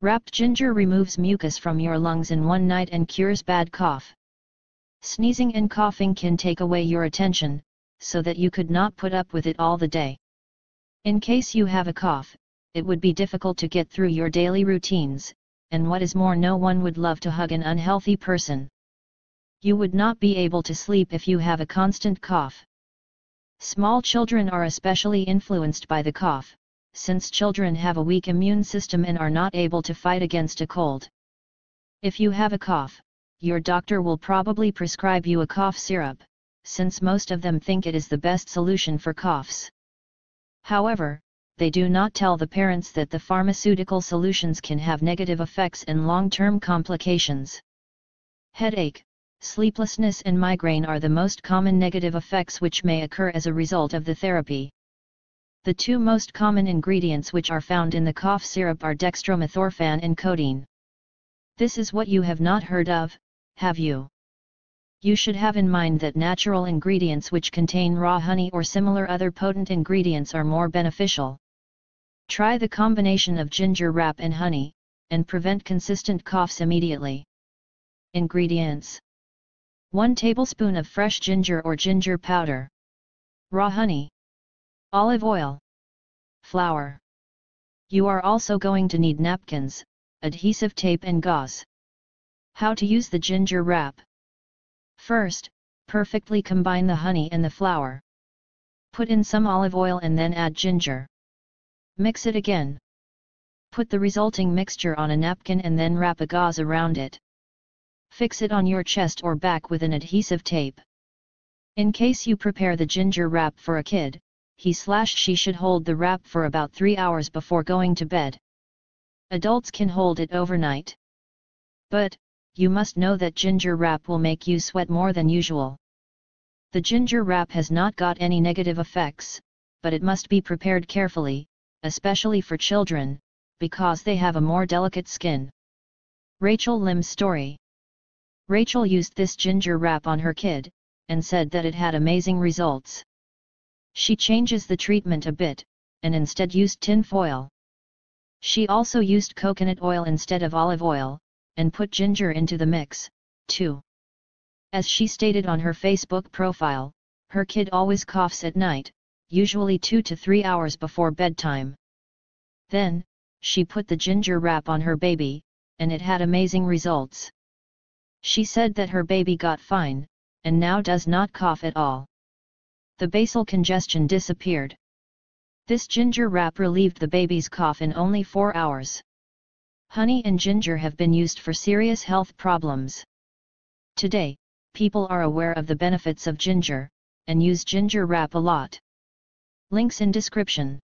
Wrapped ginger removes mucus from your lungs in one night and cures bad cough. Sneezing and coughing can take away your attention, so that you could not put up with it all the day. In case you have a cough, it would be difficult to get through your daily routines, and what is more, no one would love to hug an unhealthy person. You would not be able to sleep if you have a constant cough. Small children are especially influenced by the cough, since children have a weak immune system and are not able to fight against a cold. If you have a cough, your doctor will probably prescribe you a cough syrup, since most of them think it is the best solution for coughs. However, they do not tell the parents that the pharmaceutical solutions can have negative effects and long-term complications. Headache, sleeplessness and migraine are the most common negative effects which may occur as a result of the therapy. The two most common ingredients which are found in the cough syrup are dextromethorphan and codeine. This is what you have not heard of, have you? You should have in mind that natural ingredients which contain raw honey or similar other potent ingredients are more beneficial. Try the combination of ginger wrap and honey, and prevent consistent coughs immediately. Ingredients: 1 tablespoon of fresh ginger or ginger powder, raw honey, olive oil, flour. You are also going to need napkins, adhesive tape and gauze. How to use the ginger wrap? First, perfectly combine the honey and the flour. Put in some olive oil and then add ginger. Mix it again. Put the resulting mixture on a napkin and then wrap a gauze around it. Fix it on your chest or back with an adhesive tape. In case you prepare the ginger wrap for a kid, he/she should hold the wrap for about 3 hours before going to bed. Adults can hold it overnight. But, you must know that ginger wrap will make you sweat more than usual. The ginger wrap has not got any negative effects, but it must be prepared carefully, especially for children, because they have a more delicate skin. Rachel Lim's story. Rachel used this ginger wrap on her kid, and said that it had amazing results. She changes the treatment a bit, and instead used tin foil. She also used coconut oil instead of olive oil, and put ginger into the mix, too. As she stated on her Facebook profile, her kid always coughs at night, usually 2 to 3 hours before bedtime. Then, she put the ginger wrap on her baby, and it had amazing results. She said that her baby got fine, and now does not cough at all. The basal congestion disappeared. This ginger wrap relieved the baby's cough in only 4 hours. Honey and ginger have been used for serious health problems. Today, people are aware of the benefits of ginger, and use ginger wrap a lot. Links in description.